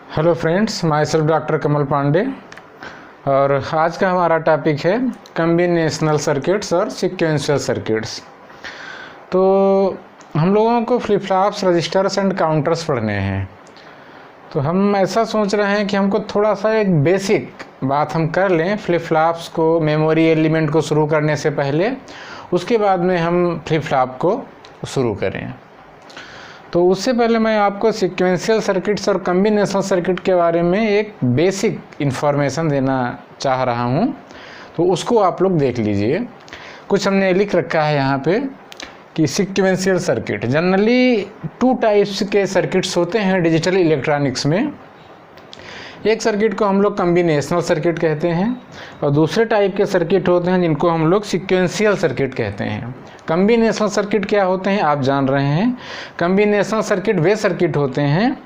Hello friends, myself doctor Kamal Pandey. और आज का हमारा टॉपिक है कॉम्बिनेशनल सर्किट्स और सीक्वेंशियल सर्किट्स। तो हम लोगों को flip flops, registers and counters पढ़ने हैं। तो हम ऐसा सोच रहे हैं कि हमको थोड़ा सा एक बेसिक बात हम कर लें फ्लिप फ्लॉप्स को, मेमोरी एलिमेंट को शुरू करने से पहले। उसके बाद में हम फ्लिप फ्लॉप को शुरू करें। तो उससे पहले मैं आपको सीक्वेंशियल सर्किट्स और कॉम्बिनेशनल सर्किट के बारे में एक बेसिक इन्फॉर्मेशन देना चाह रहा हूं। तो उसको आप लोग देख लीजिए। कुछ हमने लिख रखा है यहाँ पे कि सीक्वेंशियल सर्किट जनरली 2 टाइप्स के सर्किट्स होते हैं डिजिटल इलेक्ट्रॉनिक्स में। एक सर्किट को हम लोग कॉम्बिनेशनल सर्किट कहते हैं और दूसरे टाइप के सर्किट होते हैं जिनको हम लोग सीक्वेंशियल सर्किट कहते हैं। कॉम्बिनेशनल सर्किट क्या होते हैं आप जान रहे हैं। कॉम्बिनेशनल सर्किट वे सर्किट होते हैं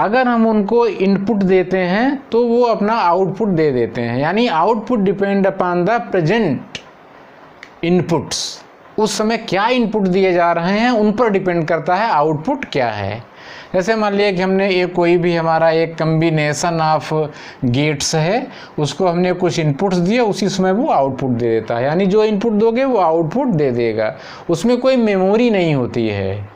अगर हम उनको इनपुट देते हैं तो वो अपना आउटपुट दे देते हैं, यानी output depend upon the present inputs. उस समय क्या इनपुट दिए जा रहे हैं उन पर डिपेंड करता है आउटपुट क्या है। जैसे मान लिया कि हमने कोई भी हमारा एक कम्बिनेशन ऑफ गेट्स है, उसको हमने कुछ इनपुट्स दिए, उसी समय वो आउटपुट दे देता है, यानी जो इनपुट दोगे वो आउटपुट दे देगा। उसमें कोई मेमोरी नहीं होती है।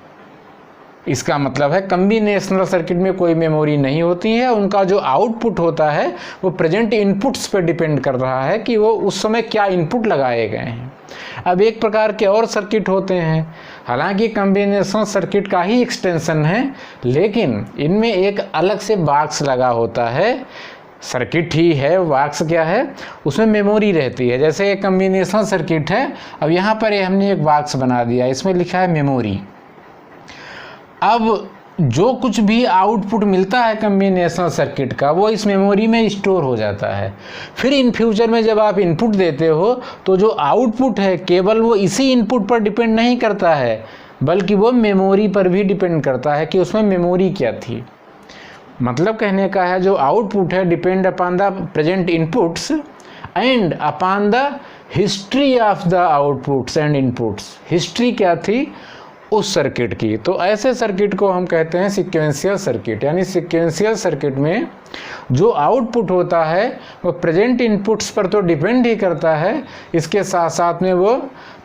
इसका मतलब है कॉम्बिनेशनल सर्किट में कोई मेमोरी नहीं होती है। उनका जो आउटपुट होता है वो प्रेजेंट इनपुट्स पर डिपेंड कर रहा है कि वो उस समय क्या इनपुट लगाए गए हैं। अब एक प्रकार के और सर्किट होते हैं, हालांकि कॉम्बिनेशनल सर्किट का ही एक्सटेंशन है, लेकिन इनमें एक अलग से बॉक्स लगा होता है। सर्किट ही है, बॉक्स क्या है, उसमें मेमोरी रहती है। जैसे एक कॉम्बिनेशनल सर्किट है, अब यहाँ पर हमने एक बॉक्स बना दिया, इसमें लिखा है मेमोरी। अब जो कुछ भी आउटपुट मिलता है कॉम्बिनेशनल सर्किट का वो इस मेमोरी में स्टोर हो जाता है। फिर इन फ्यूचर में जब आप इनपुट देते हो तो जो आउटपुट है केवल वो इसी इनपुट पर डिपेंड नहीं करता है, बल्कि वो मेमोरी पर भी डिपेंड करता है कि उसमें मेमोरी क्या थी। मतलब कहने का है जो आउटपुट है depend upon the present inputs and upon the history of the outputs and inputs. History क्या थी उस सर्किट की। तो ऐसे सर्किट को हम कहते हैं सीक्वेंशियल सर्किट। यानी सीक्वेंशियल सर्किट में जो आउटपुट होता है वो प्रेजेंट इनपुट्स पर तो डिपेंड ही करता है, इसके साथ साथ में वो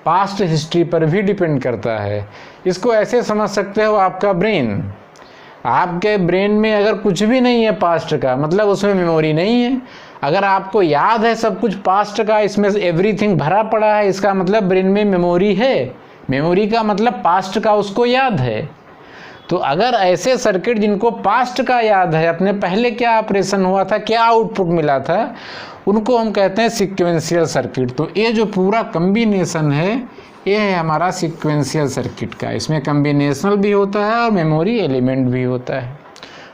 पास्ट हिस्ट्री पर भी डिपेंड करता है। इसको ऐसे समझ सकते हो, आपका ब्रेन, आपके ब्रेन में अगर कुछ भी नहीं है पास्ट का, मतलब उसमें मेमोरी नहीं है। अगर आपको याद है सब कुछ पास्ट का, इसमें एवरीथिंग भरा पड़ा है, इसका मतलब ब्रेन में मेमोरी है। मेमोरी का मतलब पास्ट का उसको याद है। तो अगर ऐसे सर्किट जिनको पास्ट का याद है, अपने पहले क्या ऑपरेशन हुआ था, क्या आउटपुट मिला था, उनको हम कहते हैं सीक्वेंशियल सर्किट। तो ये जो पूरा कॉम्बिनेशन है ये है हमारा सीक्वेंशियल सर्किट का। इसमें कॉम्बिनेशनल भी होता है और मेमोरी एलिमेंट भी होता है।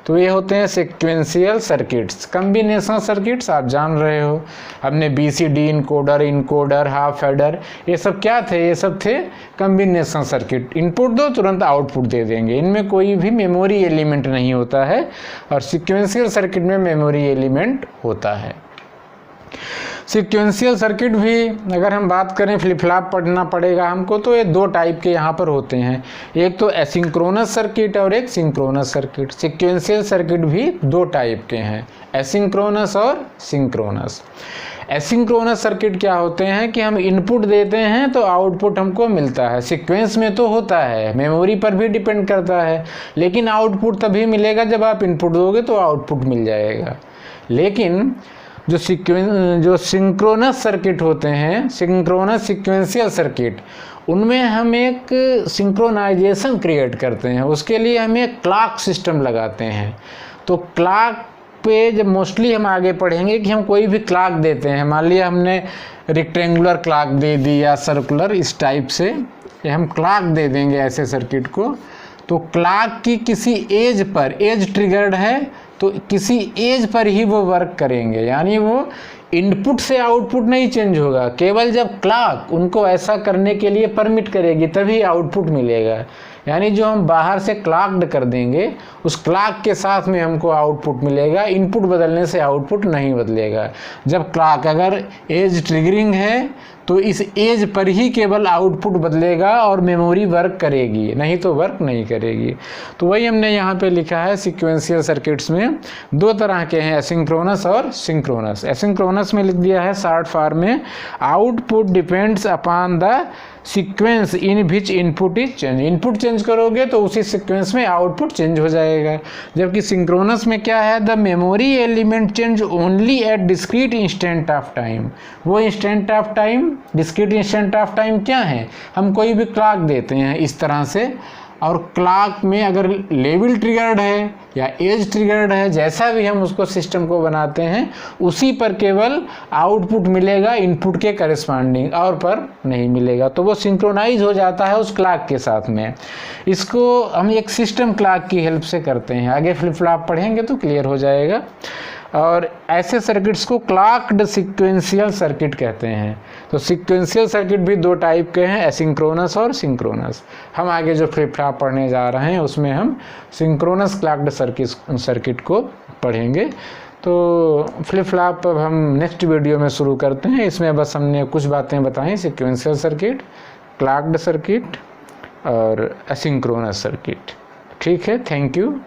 तो ये होते हैं सीक्वेंशियल सर्किट्स। कॉम्बिनेशनल सर्किट्स आप जान रहे हो, हमने BCD, इनकोडर, हाफ एडर, ये सब क्या थे, ये सब थे कॉम्बिनेशनल सर्किट। इनपुट दो तुरंत आउटपुट दे देंगे, इनमें कोई भी मेमोरी एलिमेंट नहीं होता है। और सीक्वेंशियल सर्किट में मेमोरी एलिमेंट होता है। सीक्वेंशियल सर्किट भी अगर हम बात करें, फ्लिप फ्लॉप पढ़ना पड़ेगा हमको, तो ये 2 टाइप के यहाँ पर होते हैं। एक तो एसिंक्रोनस सर्किट और एक सिंक्रोनस सर्किट। सीक्वेंशियल सर्किट भी 2 टाइप के हैं, एसिंक्रोनस और सिंक्रोनस। एसिंक्रोनस सर्किट क्या होते हैं कि हम इनपुट देते हैं तो आउटपुट हमको मिलता है। सीक्वेंस में तो होता है, मेमोरी पर भी डिपेंड करता है, लेकिन आउटपुट तभी मिलेगा जब आप इनपुट दोगे तो आउटपुट मिल जाएगा। लेकिन जो सिंक्रोनस सर्किट होते हैं, सिंक्रोनस सीक्वेंशियल सर्किट, उनमें हम एक सिंक्रोनाइजेशन क्रिएट करते हैं। उसके लिए हम एक क्लॉक सिस्टम लगाते हैं। तो क्लॉक पे जब मोस्टली हम आगे पढ़ेंगे कि हम कोई भी क्लॉक देते हैं, मान लिया हमने रेक्टेंगुलर क्लॉक दे दी या सर्कुलर, इस टाइप से हम क्लॉक दे देंगे ऐसे सर्किट को। तो क्लॉक की किसी एज पर, एज ट्रिगर्ड है तो किसी एज पर ही वो वर्क करेंगे, यानी वो इनपुट से आउटपुट नहीं चेंज होगा। केवल जब क्लॉक उनको ऐसा करने के लिए परमिट करेगी तभी आउटपुट मिलेगा। यानी जो हम बाहर से क्लॉक्ड कर देंगे उस क्लॉक के साथ में हमको आउटपुट मिलेगा, इनपुट बदलने से आउटपुट नहीं बदलेगा। जब क्लॉक अगर एज ट्रिगरिंग है तो इस एज पर ही केवल आउटपुट बदलेगा और मेमोरी वर्क करेगी, नहीं तो वर्क नहीं करेगी। तो वही हमने यहाँ पे लिखा है सीक्वेंशियल सर्किट्स में दो तरह के हैं, एसिंक्रोनस और सिंक्रोनस। एसिंक्रोनस में लिख दिया है शॉर्ट फॉर्म में, output depends upon the sequence in which input is change. Input change करोगे तो उसी सीक्वेंस में आउटपुट चेंज हो जाएगा। जबकि सिंक्रोनस में क्या है, the memory element change only at discrete instant of time. वो instant of time, discrete instant of time क्या है, हम कोई भी क्लॉक देते हैं इस तरह से, और क्लॉक में अगर लेवल ट्रिगर्ड है या एज ट्रिगर्ड है, जैसा भी हम उसको सिस्टम को बनाते हैं उसी पर केवल आउटपुट मिलेगा इनपुट के करस्पॉन्डिंग, और पर नहीं मिलेगा। तो वो सिंक्रोनाइज हो जाता है उस क्लॉक के साथ में। इसको हम एक सिस्टम क्लॉक की हेल्प से करते हैं, आगे फ्लिप फ्लॉप पढ़ेंगे तो क्लियर हो जाएगा। और ऐसे सर्किट्स को क्लॉक्ड सीक्वेंशियल सर्किट कहते हैं। तो सीक्वेंशियल सर्किट भी दो टाइप के हैं, एसिंक्रोनस और सिंक्रोनस। हम आगे जो फ्लिप फ्लॉप पढ़ने जा रहे हैं उसमें हम सिंक्रोनस क्लॉक्ड सर्किट को पढ़ेंगे। तो फ्लिप फ्लॉप अब हम नेक्स्ट वीडियो में शुरू करते हैं। इसमें बस हमने कुछ बातें बताई, सीक्वेंशियल सर्किट, क्लॉक्ड सर्किट और एसिंक्रोनस सर्किट। ठीक है, थैंक यू।